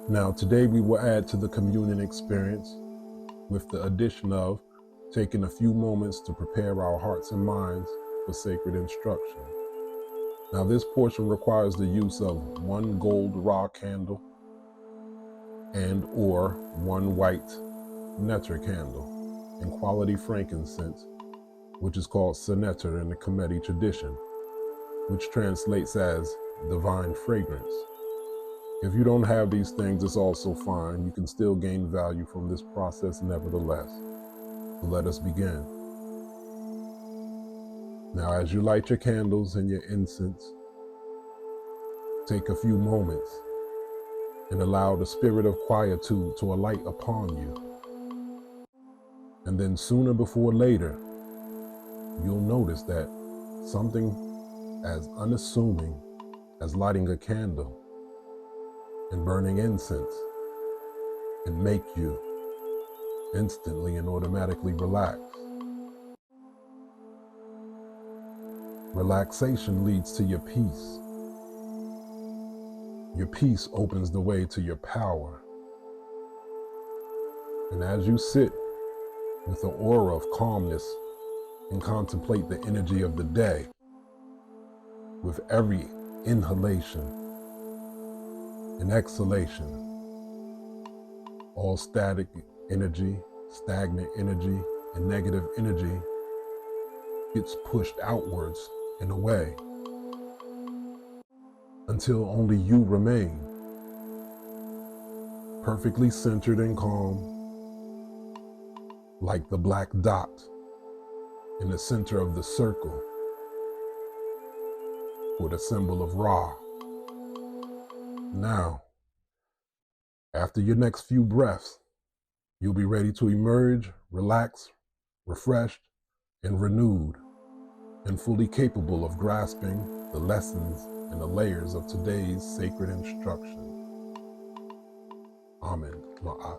Now, today we will add to the communion experience with the addition of taking a few moments to prepare our hearts and minds for sacred instruction. Now, this portion requires the use of one gold raw candle and or one white nectar candle and quality frankincense, which is called seneter in the Kemetic tradition, which translates as divine fragrance. If you don't have these things, it's also fine. You can still gain value from this process nevertheless. So let us begin. Now, as you light your candles and your incense, take a few moments and allow the spirit of quietude to alight upon you. And then sooner before later, you'll notice that something as unassuming as lighting a candle and burning incense can make you instantly and automatically relax. Relaxation leads to your peace. Your peace opens the way to your power. And as you sit with an aura of calmness and contemplate the energy of the day, with every inhalation and exhalation, all static energy, stagnant energy, and negative energy gets pushed outwards and away until only you remain perfectly centered and calm, like the black dot in the center of the circle, or the symbol of Ra. Now, after your next few breaths, you'll be ready to emerge, relaxed, refreshed, and renewed, and fully capable of grasping the lessons and the layers of today's sacred instruction. Amen. Ma'at.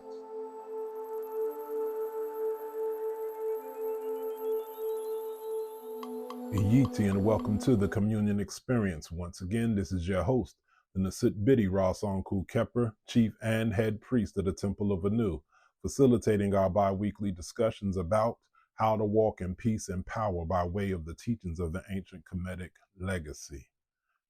Iyiti, and welcome to the Communion Experience. Once again, this is your host, the Nasit Bidi Rasanku Kepper, Chief and Head Priest of the Templeofanu, facilitating our bi-weekly discussions about how to walk in peace and power by way of the teachings of the ancient Kemetic legacy.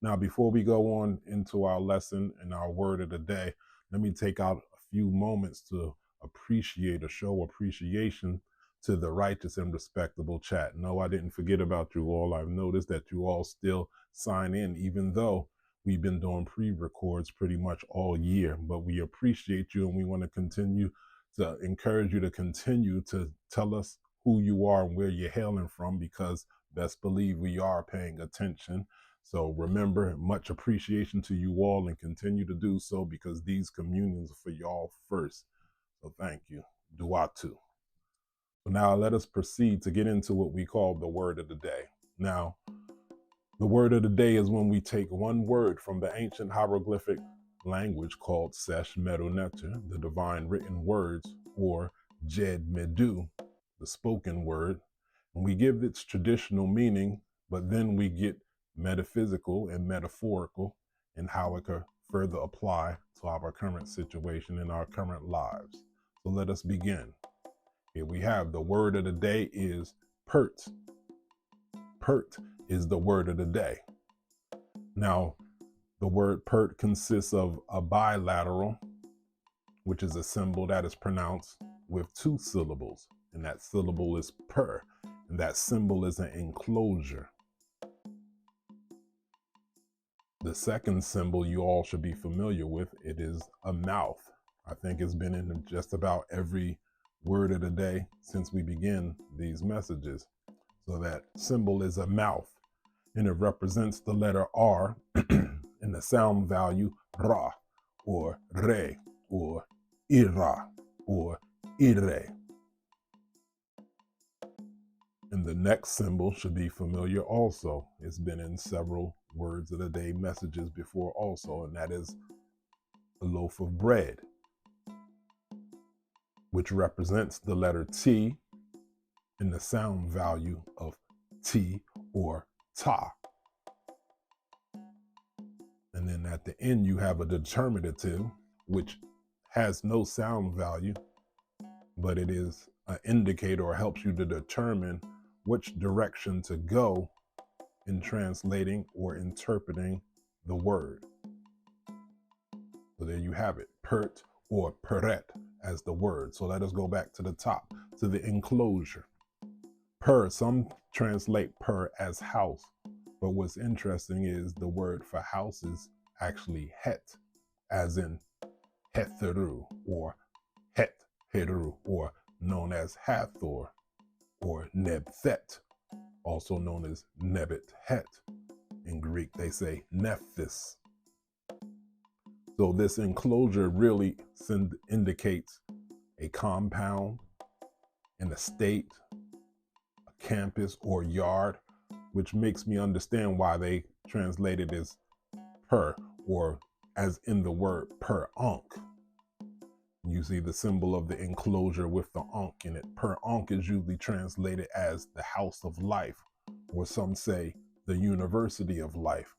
Now, before we go on into our lesson and our word of the day, let me take out a few moments to appreciate or show appreciation to the righteous and respectable chat. No, I didn't forget about you all. I've noticed that you all still sign in, even though we've been doing pre-records pretty much all year. But we appreciate you, and we want to continue to encourage you to continue to tell us who you are and where you're hailing from, because best believe we are paying attention. So remember, much appreciation to you all, and continue to do so, because these communions are for y'all first. So thank you. Duatu. So now let us proceed to get into what we call the word of the day. Now, the word of the day is when we take one word from the ancient hieroglyphic language called Sesh Medu Neter, the divine written words, or Jed Medu, the spoken word, and we give its traditional meaning, but then we get metaphysical and metaphorical in how it could further apply to our current situation in our current lives. So let us begin. Here we have the word of the day is pert. Pert is the word of the day. Now, the word pert consists of a bilateral, which is a symbol that is pronounced with two syllables, and that syllable is per, and that symbol is an enclosure. The second symbol you all should be familiar with, it is a mouth. I think it's been in just about every word of the day since we begin these messages. So that symbol is a mouth, and it represents the letter R and the sound value Ra, or Re, or Ira, or Ire. And the next symbol should be familiar also. It's been in several words of the day messages before also, and that is a loaf of bread, which represents the letter T and the sound value of T, or Ta. And then at the end, you have a determinative, which has no sound value, but it is an indicator or helps you to determine which direction to go in translating or interpreting the word. So there you have it, pert or peret as the word. So let us go back to the top, to the enclosure. Per, some translate per as house, but what's interesting is the word for house is actually het, as in hetheru or het heru, or known as Hathor or Nebthet, also known as Nebet Het. In Greek, they say Nephthys. So this enclosure really indicates a compound, an estate, a campus or yard, which makes me understand why they translate it as per, or as in the word per ankh. You see the symbol of the enclosure with the ankh in it. Per ankh is usually translated as the house of life, or some say the university of life.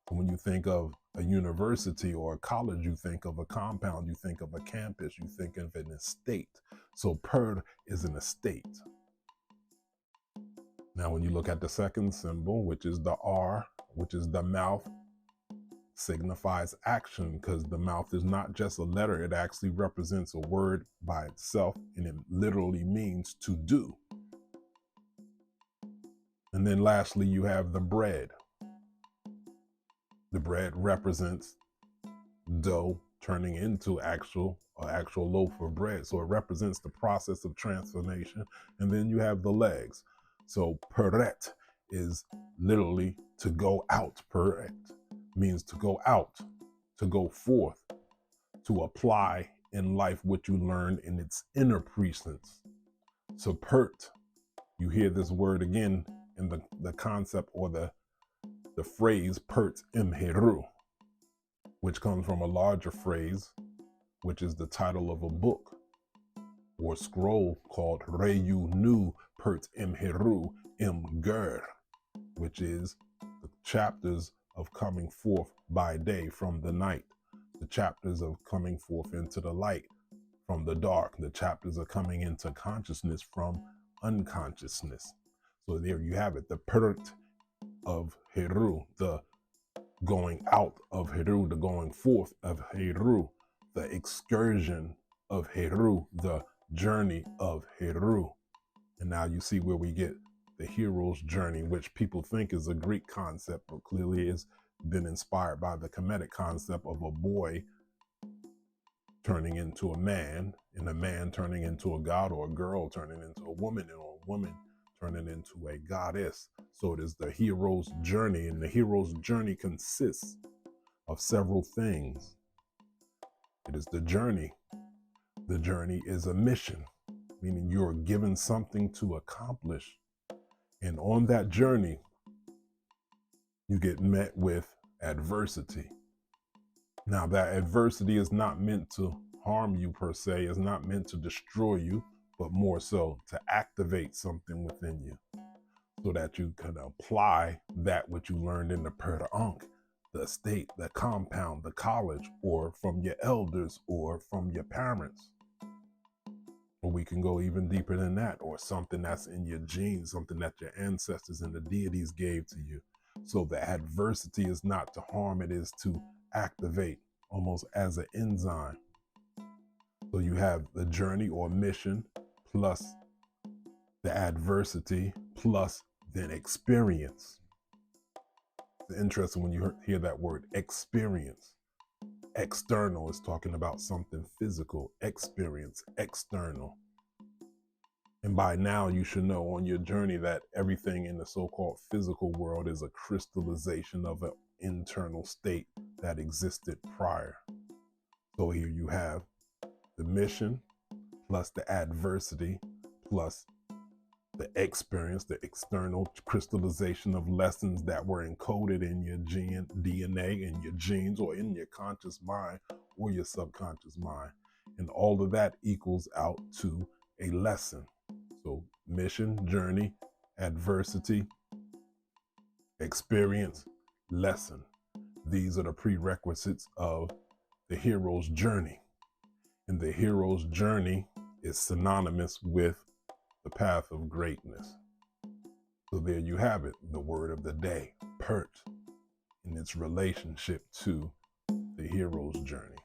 When you think of a university or a college, you think of a compound, you think of a campus, you think of an estate. So per is an estate. Now, when you look at the second symbol, which is the R, which is the mouth, signifies action, because the mouth is not just a letter, it actually represents a word by itself, and it literally means to do. And then lastly, you have the bread. The bread represents dough turning into actual loaf of bread. So it represents the process of transformation. And then you have the legs. So peret is literally to go out. Peret means to go out, to go forth, to apply in life what you learned in its inner precincts. So pert, you hear this word again in the concept or the phrase pert imheru, which comes from a larger phrase, which is the title of a book or scroll called Reyu Nu Pert Imheru Imger, which is the chapters of coming forth by day from the night, the chapters of coming forth into the light from the dark, the chapters of coming into consciousness from unconsciousness. So there you have it, the pert of Heru, the going out of Heru, the going forth of Heru, the excursion of Heru, the journey of Heru. And now you see where we get the hero's journey, which people think is a Greek concept, but clearly has been inspired by the Kemetic concept of a boy turning into a man, and a man turning into a god, or a girl turning into a woman, or a woman turning into a goddess. So it is the hero's journey, and the hero's journey consists of several things. It is the journey. The journey is a mission, meaning you're given something to accomplish. And on that journey, you get met with adversity. Now, that adversity is not meant to harm you per se, it's not meant to destroy you, but more so to activate something within you so that you can apply that which you learned in the per ankh, the estate, the compound, the college, or from your elders, or from your parents. Or we can go even deeper than that, or something that's in your genes, something that your ancestors and the deities gave to you. So the adversity is not to harm, it is to activate, almost as an enzyme. So you have the journey or mission plus the adversity plus then experience. It's interesting when you hear that word experience. External is talking about something physical. Experience, external. And by now you should know on your journey that everything in the so-called physical world is a crystallization of an internal state that existed prior. So here you have the mission plus the adversity plus the experience, the external crystallization of lessons that were encoded in your DNA, in your genes, or in your conscious mind or your subconscious mind. And all of that equals out to a lesson. So mission, journey, adversity, experience, lesson. These are the prerequisites of the hero's journey. And the hero's journey is synonymous with the path of greatness. So there you have it, the word of the day, pert, in its relationship to the hero's journey.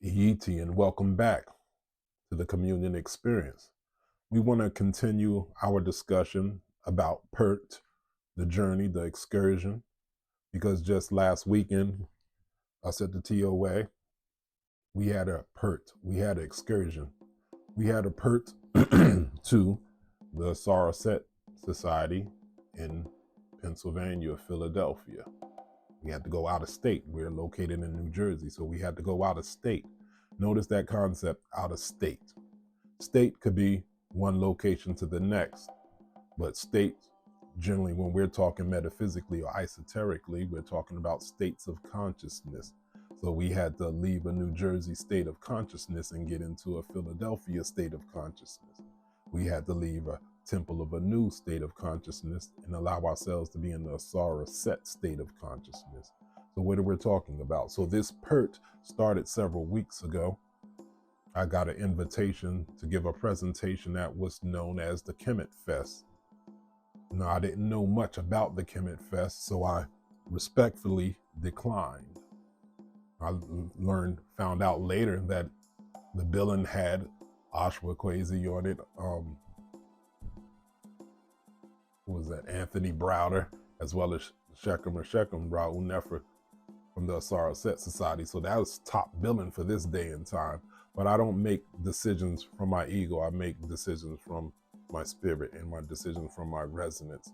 Yeti, and welcome back to the Communion Experience. We want to continue our discussion about PERT, the journey, the excursion, because just last weekend, us at the TOA, we had a PERT, we had an excursion. We had a PERT to the Somerset Society in Pennsylvania, Philadelphia. We had to go out of state. We're located in New Jersey, so we had to go out of state. Notice that concept, out of state. State could be one location to the next, but state, generally when we're talking metaphysically or esoterically, we're talking about states of consciousness. So we had to leave a New Jersey state of consciousness and get into a Philadelphia state of consciousness. We had to leave a Templeofanu state of consciousness and allow ourselves to be in the Somerset state of consciousness. So what are we talking about? So this PERT started several weeks ago. I got an invitation to give a presentation at what's known as the Kemet Fest. Now, I didn't know much about the Kemet Fest, so I respectfully declined. I found out later that the billing had Ashwa Kwesi on it. Who was that? Anthony Browder, as well as Shechem Raul Nefra from the Somerset Society. So that was top billing for this day and time. But I don't make decisions from my ego. I make decisions from my spirit and my decisions from my resonance.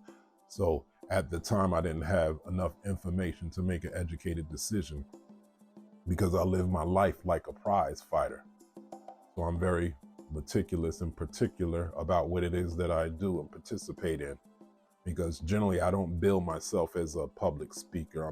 So at the time, I didn't have enough information to make an educated decision because I live my life like a prize fighter. So I'm very meticulous and particular about what it is that I do and participate in, because generally I don't bill myself as a public speaker.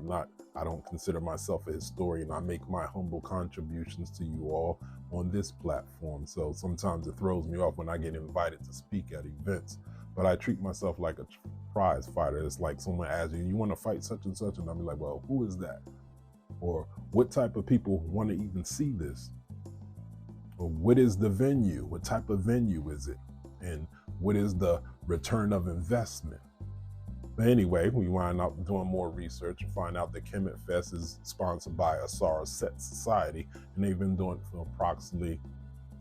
I don't consider myself a historian. I make my humble contributions to you all on this platform. So sometimes it throws me off when I get invited to speak at events, but I treat myself like a prize fighter. It's like someone asks you want to fight such and such? And I'm like, well, who is that? Or what type of people want to even see this? Or what is the venue? What type of venue is it? And what is the return of investment? But anyway, we wind up doing more research and find out that Kemet Fest is sponsored by a Somerset Society, and they've been doing it for approximately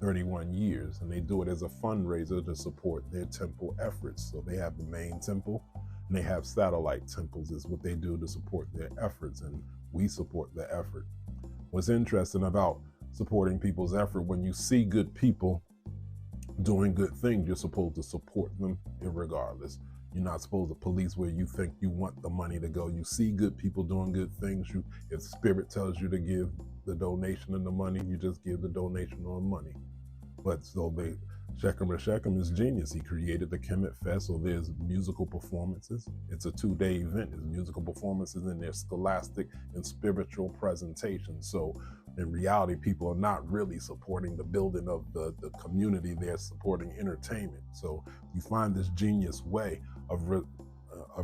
31 years, and they do it as a fundraiser to support their temple efforts. So they have the main temple, and they have satellite temples is what they do to support their efforts, and we support the effort. What's interesting about supporting people's effort, when you see good people doing good things, you're supposed to support them irregardless. You're not supposed to police where you think you want the money to go. You see good people doing good things. If spirit tells you to give the donation and the money, you just give the donation or the money. But so Shechem is genius. He created the Kemet Fest. So there's musical performances. It's a 2-day event. There's musical performances and there's scholastic and spiritual presentations. So in reality, people are not really supporting the building of the community. They're supporting entertainment. So you find this genius way of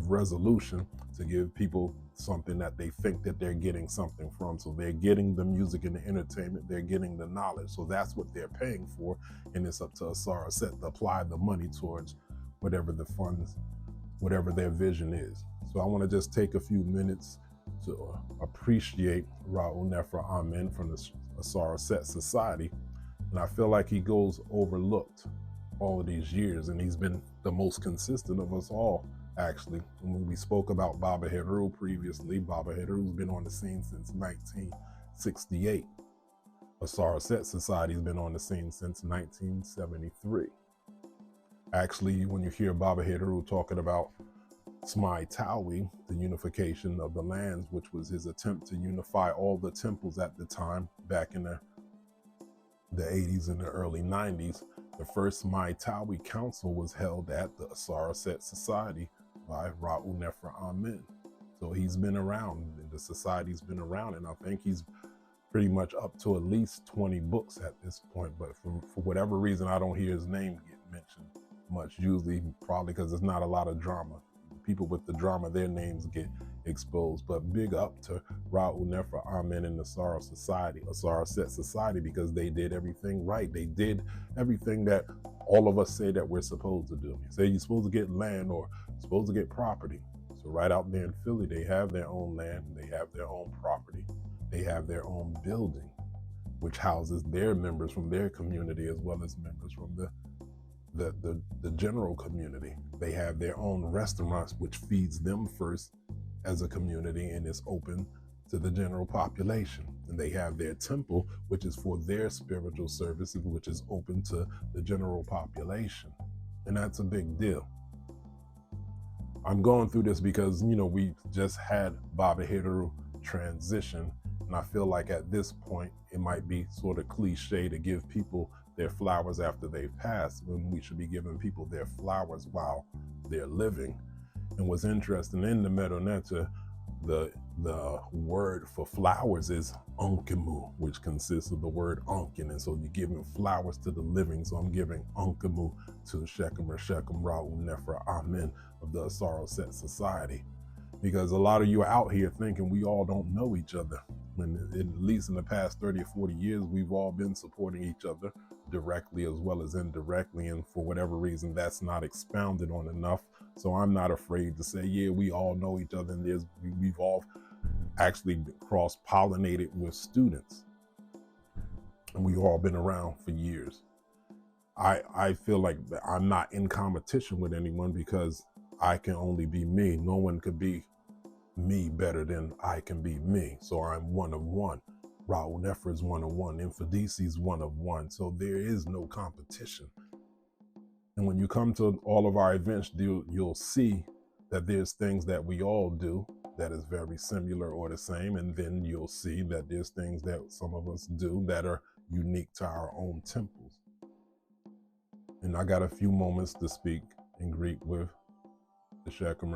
resolution to give people something that they think that they're getting something from. So they're getting the music and the entertainment, they're getting the knowledge. So that's what they're paying for. And it's up to us, Somerset, to apply the money towards whatever the funds, whatever their vision is. So I want to just take a few minutes to appreciate Raul Nefra Amen from the Somerset Society. And I feel like he goes overlooked all of these years, and he's been the most consistent of us all, actually. When we spoke about Baba Heru previously, Baba Heru's been on the scene since 1968. The Somerset Society's been on the scene since 1973. Actually, when you hear Baba Heru talking about Smai Tawi, the unification of the lands, which was his attempt to unify all the temples at the time, back in the the 80s and the early 90s, the first Mai Tawi Council was held at the Asaraset Society by Ra'u Nefra Amen. So he's been around, and the society's been around, and I think he's pretty much up to at least 20 books at this point. But for whatever reason, I don't hear his name get mentioned much, usually probably because there's not a lot of drama. People with the drama, their names get exposed. But big up to Ra'u Nefra Amen and the Asaraset Society, because they did everything right. They did everything that all of us say that we're supposed to do. You say you're supposed to get land or supposed to get property. So right out there in Philly, they have their own land, they have their own property, they have their own building, which houses their members from their community as well as members from the general community. They have their own restaurants, which feeds them first as a community and is open to the general population. And they have their temple, which is for their spiritual services, which is open to the general population. And that's a big deal. I'm going through this because, we just had Baba Hiru transition. And I feel like at this point, it might be sort of cliche to give people their flowers after they've passed, when we should be giving people their flowers while they're living. And what's interesting in the Medoneta, the word for flowers is Onkimu, which consists of the word Onkin. And so you're giving flowers to the living. So I'm giving Onkimu to Shechem Ra'u Nefra Amen of the Asaraset Society. Because a lot of you are out here thinking we all don't know each other. When at least in the past 30 or 40 years, we've all been supporting each other directly as well as indirectly. And for whatever reason, that's not expounded on enough. So I'm not afraid to say, yeah, we all know each other. And we've all actually cross-pollinated with students. And we've all been around for years. I feel like I'm not in competition with anyone because I can only be me. No one could be me better than I can be me. So I'm one of one. Ra'u Nefra is one of one. Infidisi is one of one. So there is no competition. And when you come to all of our events, you'll see that there's things that we all do that is very similar or the same. And then you'll see that there's things that some of us do that are unique to our own temples. And I got a few moments to speak in Greek with the Shechem,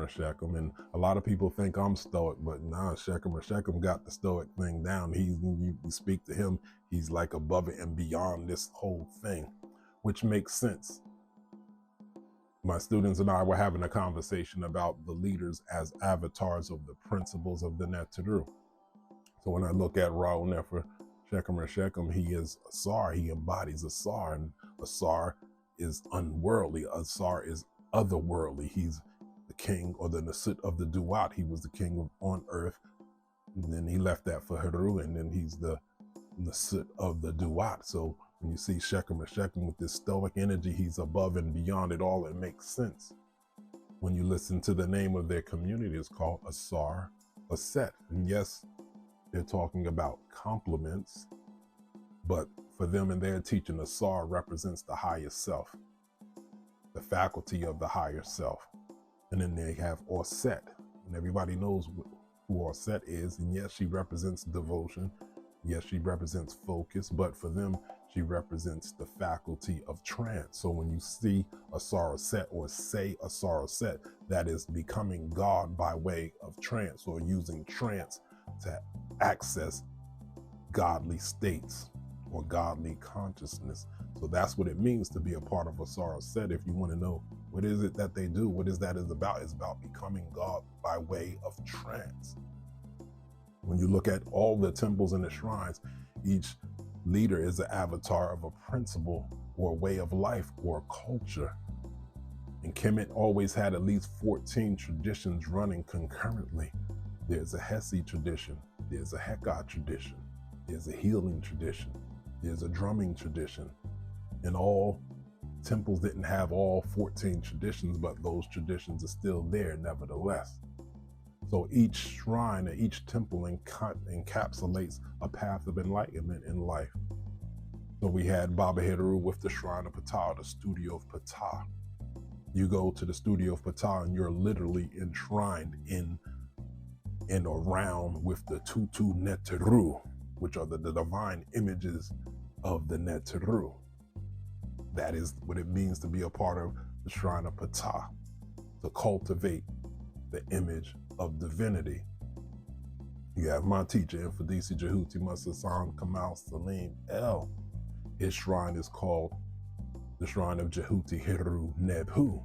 and a lot of people think I'm stoic, but nah, Shechem got the stoic thing down. You speak to him, he's like above it and beyond this whole thing, which makes sense. My students and I were having a conversation about the leaders as avatars of the principles of the Neteru. So when I look at Ra'u Nefra Shechem, he is Asar, he embodies Asar, and Asar is unworldly, Asar is otherworldly. He's the king or the Nasut of the Duat. He was the king on earth, and then he left that for Heru, and then he's the Nasut of the Duat. So when you see Shechem with this stoic energy, he's above and beyond it all. It makes sense. When you listen to the name of their community, it's called Asar Aset. And yes, they're talking about compliments, but for them and their teaching, Asar represents the higher self, the faculty of the higher self. And then they have Orset, and everybody knows who Orset is. And yes, she represents devotion. Yes, she represents focus, but for them, she represents the faculty of trance. So when you see Asar Set or say Asar Set, that is becoming God by way of trance, or using trance to access godly states or godly consciousness. So that's what it means to be a part of Asar Set. If you want to know what is it that they do, what is that is about? It's about becoming God by way of trance. When you look at all the temples and the shrines, each leader is an avatar of a principle or a way of life or a culture. And Kemet always had at least 14 traditions running concurrently. There's a Hesi tradition, there's a Heka tradition, there's a healing tradition, there's a drumming tradition. And all temples didn't have all 14 traditions, but those traditions are still there nevertheless. So each shrine and each temple encapsulates a path of enlightenment in life. So we had Baba Hiru with the Shrine of Ptah, the Studio of Ptah. You go to the Studio of Ptah and you're literally enshrined in around with the Tutu Neteru, which are the divine images of the Neteru. That is what it means to be a part of the Shrine of Ptah, to cultivate the image of divinity. You have my teacher, Infadisi Jehuti Masasan Kamal Salim El. His shrine is called the Shrine of Jehuti Hiru Nebhu.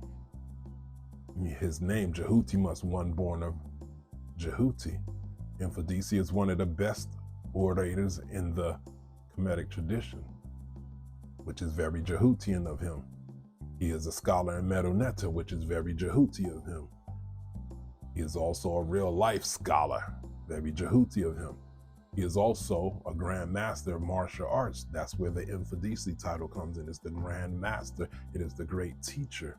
His name, Jehutimus, one born of Jehuti. Infadisi is one of the best orators in the Kemetic tradition, which is very Jehutian of him. He is a scholar in Meroneta, which is very Jehuti of him. He is also a real life scholar, very Jehuti of him. He is also a Grand Master of martial arts. That's where the Infadisi title comes in. It's the Grand Master. It is the great teacher.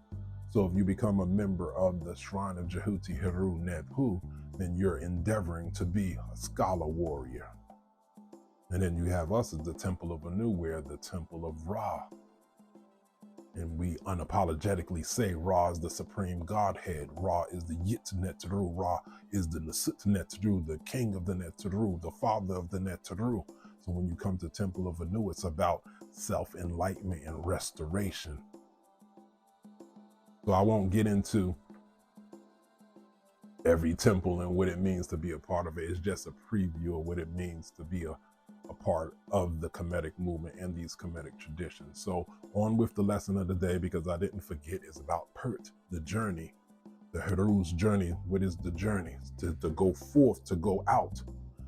So if you become a member of the Shrine of Jehuti Hiru Nebhu, then you're endeavoring to be a scholar warrior. And then you have us as the Templeofanu, we're the Temple of Ra. And we unapologetically say Ra is the supreme Godhead. Ra is the Yit Neteru. Ra is the Nasut Neteru, the king of the Neteru, the father of the Neteru. So when you come to Templeofanu, it's about self-enlightenment and restoration. So I won't get into every temple and what it means to be a part of it. It's just a preview of what it means to be a part of the Kemetic movement and these Kemetic traditions. So on with the lesson of the day, because I didn't forget, is about Pert, the journey, the Hiru's journey. What is the journey? To go forth, to go out.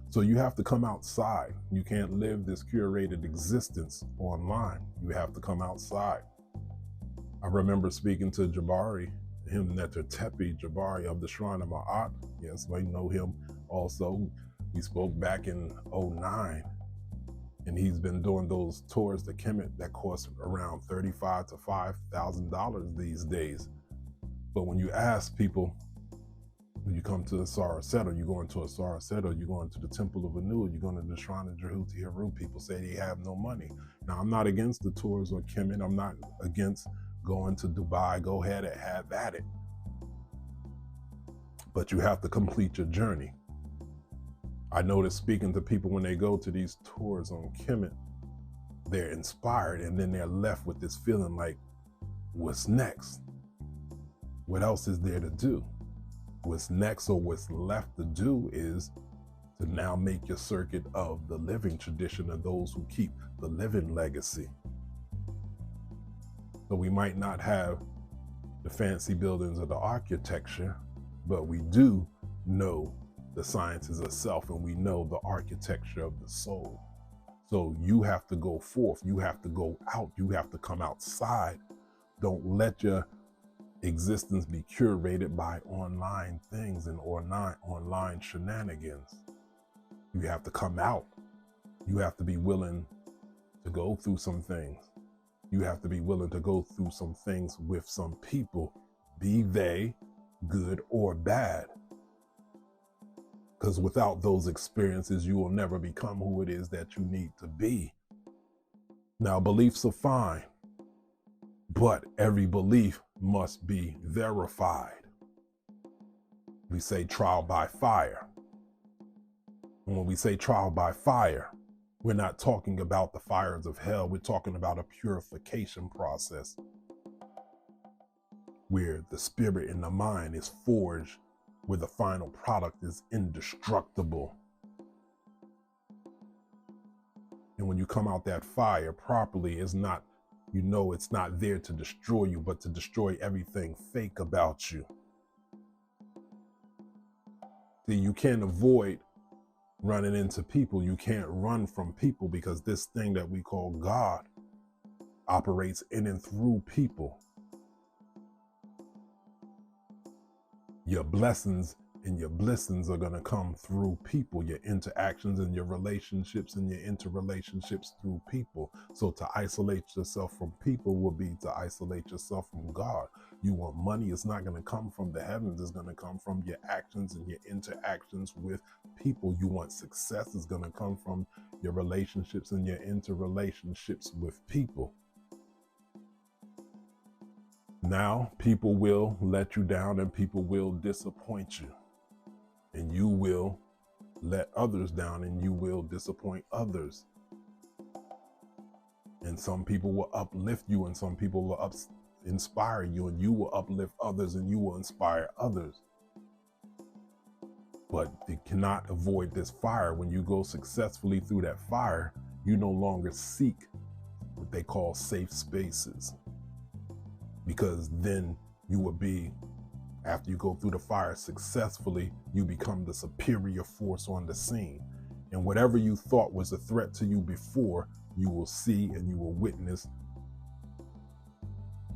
So you have to come outside. You can't live this curated existence online. You have to come outside. I remember speaking to Jabari, him Netertepi Jabari of the Shrine of Ma'at. Yes, I know him also. We spoke back in 2009, and he's been doing those tours to Kemet that cost around $35,000 to $5,000 these days. But when you ask people, when you come to the Saraset, you're going to a Saraset, you're going to the Templeofanu, you're going to the Shrine of Jehuti Hiru, people say they have no money. Now, I'm not against the tours on Kemet. I'm not against going to Dubai. Go ahead and have at it. But you have to complete your journey. I notice speaking to people when they go to these tours on Kemet, they're inspired and then they're left with this feeling like, what's next? What else is there to do? What's next, or what's left to do, is to now make your circuit of the living tradition of those who keep the living legacy. So we might not have the fancy buildings or the architecture, but we do know the sciences of self, and we know the architecture of the soul. So you have to go forth, you have to go out, you have to come outside. Don't let your existence be curated by online things and online shenanigans. You have to come out. You have to be willing to go through some things. You have to be willing to go through some things with some people, be they good or bad. Because without those experiences, you will never become who it is that you need to be. Now, beliefs are fine, but every belief must be verified. We say trial by fire. And when we say trial by fire, we're not talking about the fires of hell. We're talking about a purification process where the spirit and the mind is forged, where the final product is indestructible. And when you come out that fire properly, it's not, you know, it's not there to destroy you, but to destroy everything fake about you. See, you can't avoid running into people. You can't run from people, because this thing that we call God operates in and through people. Your blessings and your blessings are going to come through people, your interactions and your relationships and your interrelationships through people. So to isolate yourself from people will be to isolate yourself from God. You want money, it's not going to come from the heavens, it's going to come from your actions and your interactions with people. You want success, it's going to come from your relationships and your interrelationships with people. Now, people will let you down and people will disappoint you. And you will let others down and you will disappoint others. And some people will uplift you, and some people will inspire you, and you will uplift others, and you will inspire others. But you cannot avoid this fire. When you go successfully through that fire, you no longer seek what they call safe spaces, because then you will be, after you go through the fire successfully, you become the superior force on the scene. And whatever you thought was a threat to you before, you will see and you will witness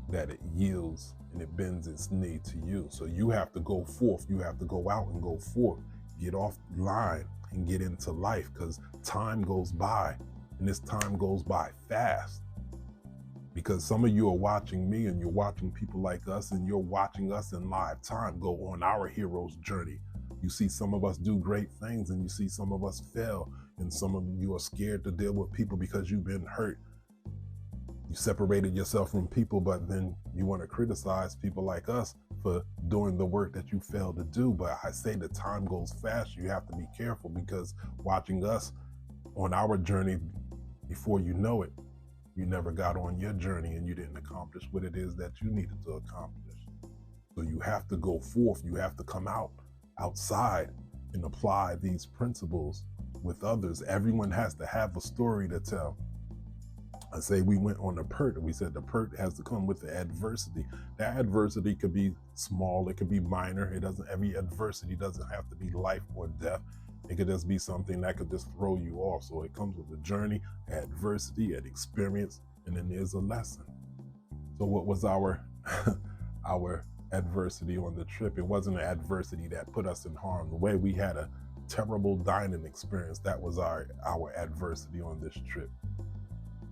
that it yields and it bends its knee to you. So you have to go forth. You have to go out and go forth. Get off the line and get into life, because time goes by, and this time goes by fast. Because some of you are watching me, and you're watching people like us, and you're watching us in live time go on our hero's journey. You see some of us do great things, and you see some of us fail, and some of you are scared to deal with people because you've been hurt. You separated yourself from people, but then you want to criticize people like us for doing the work that you failed to do. But I say the time goes fast. You have to be careful, because watching us on our journey, before you know it, you never got on your journey and you didn't accomplish what it is that you needed to accomplish. So you have to go forth. You have to come outside and apply these principles with others. Everyone has to have a story to tell. I say we went on the PERT, and we said the PERT has to come with the adversity. That adversity could be small, it could be minor. Every adversity doesn't have to be life or death. It could just be something that could just throw you off. So it comes with a journey, adversity, an experience, and then there's a lesson. So what was our our adversity on the trip? It wasn't an adversity that put us in harm. The way we had a terrible dining experience, that was our adversity on this trip.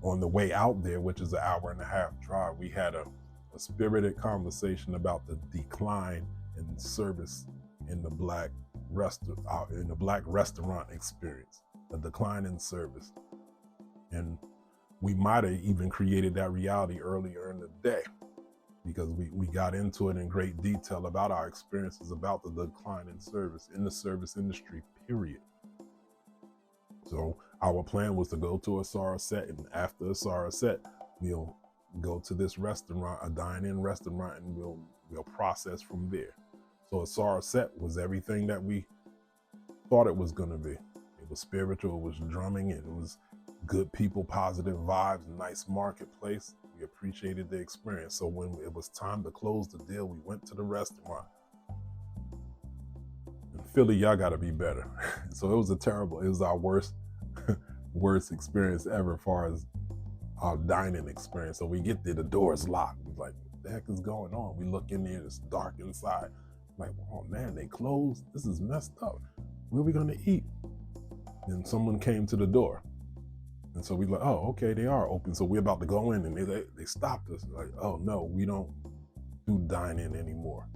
On the way out there, which is an hour and a half drive, we had a spirited conversation about the decline in service in the black restaurant experience, a decline in service. And we might have even created that reality earlier in the day, because we got into it in great detail about our experiences about the decline in service in the service industry, period. So our plan was to go to a Somerset, and after a Somerset, we'll go to this restaurant, a dine-in restaurant, and we'll process from there. So a Somerset was everything that we thought it was going to be. It was spiritual, it was drumming, it was good people, positive vibes, nice marketplace. We appreciated the experience. So when it was time to close the deal, we went to the restaurant. In Philly, y'all got to be better. So it was our worst experience ever as far as our dining experience. So we get there, the door is locked. We're like, what the heck is going on? We look in there, it's dark inside. Like, oh man, they closed. This is messed up. Where are we gonna eat? And someone came to the door. And so we like, oh, okay, they are open. So we're about to go in, and they stopped us. Like, oh no, we don't do dine-in anymore.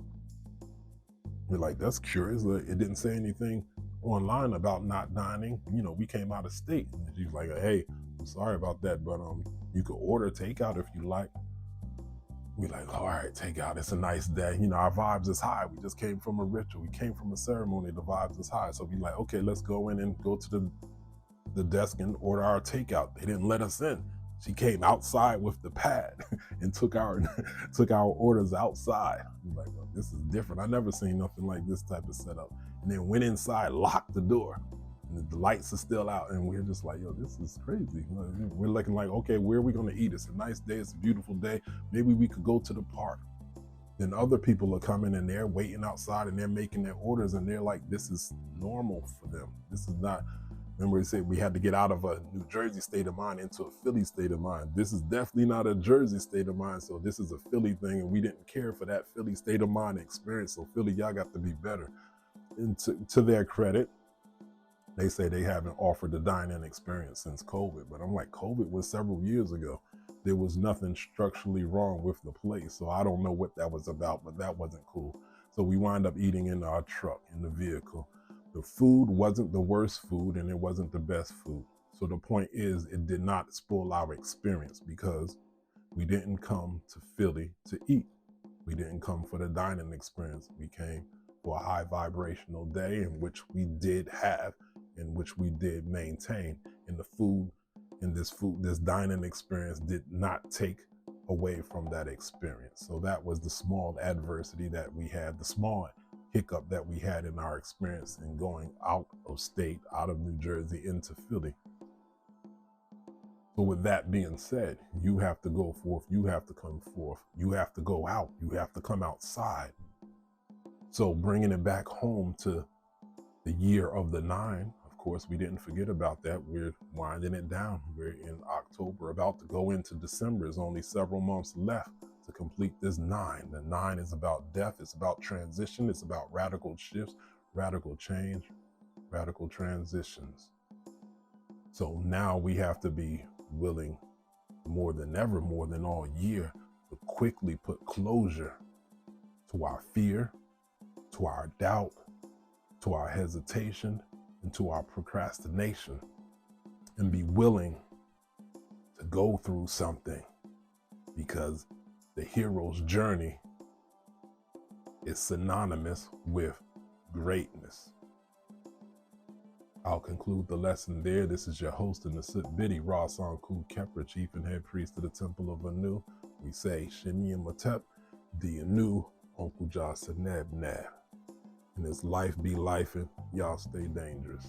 We're like, that's curious. It didn't say anything online about not dining. We came out of state. And she's like, hey, I'm sorry about that, but you could order takeout if you like. We're like, all right, takeout. It's a nice day. Our vibes is high. We just came from a ritual. We came from a ceremony. The vibes is high. So we like, okay, let's go in and go to the desk and order our takeout. They didn't let us in. She came outside with the pad and took our orders outside. We're like, well, this is different. I never seen nothing like this type of setup. And then went inside, locked the door, and the lights are still out. And we're just like, yo, this is crazy. We're looking like, okay, where are we going to eat? It's a nice day. It's a beautiful day. Maybe we could go to the park. Then other people are coming and they're waiting outside and they're making their orders, and they're like, this is normal for them. This is not. Remember, we said we had to get out of a New Jersey state of mind into a Philly state of mind. This is definitely not a Jersey state of mind, so this is a Philly thing, and we didn't care for that Philly state of mind experience. So Philly, y'all got to be better. And to their credit, they say they haven't offered the dine-in experience since COVID. But I'm like, COVID was several years ago. There was nothing structurally wrong with the place. So I don't know what that was about, but that wasn't cool. So we wound up eating in our truck, in the vehicle. The food wasn't the worst food, and it wasn't the best food. So the point is, it did not spoil our experience, because we didn't come to Philly to eat. We didn't come for the dining experience. We came for a high vibrational day, in which we did have, in which we did maintain. And the food And this dining experience did not take away from that experience. So that was the small adversity that we had, the small hiccup that we had in our experience in going out of state, out of New Jersey into Philly. So with that being said, you have to go forth, you have to come forth, you have to go out, you have to come outside. So bringing it back home to the year of the 9, of course, we didn't forget about that. We're winding it down. We're in October, about to go into December. There's only several months left to complete this 9. The 9 is about death. It's about transition. It's about radical shifts, radical change, radical transitions. So now we have to be willing more than ever, more than all year, to quickly put closure to our fear, to our doubt, to our hesitation, and to our procrastination, and be willing to go through something, because the hero's journey is synonymous with greatness. I'll conclude the lesson there. This is your host and the Sit Biddy, Ross Anku Kepper, Chief and Head Priest of the Templeofanu. We say Shini Matep, the Anu, Uncle Jah Seneb Nab. And as life be life, y'all stay dangerous.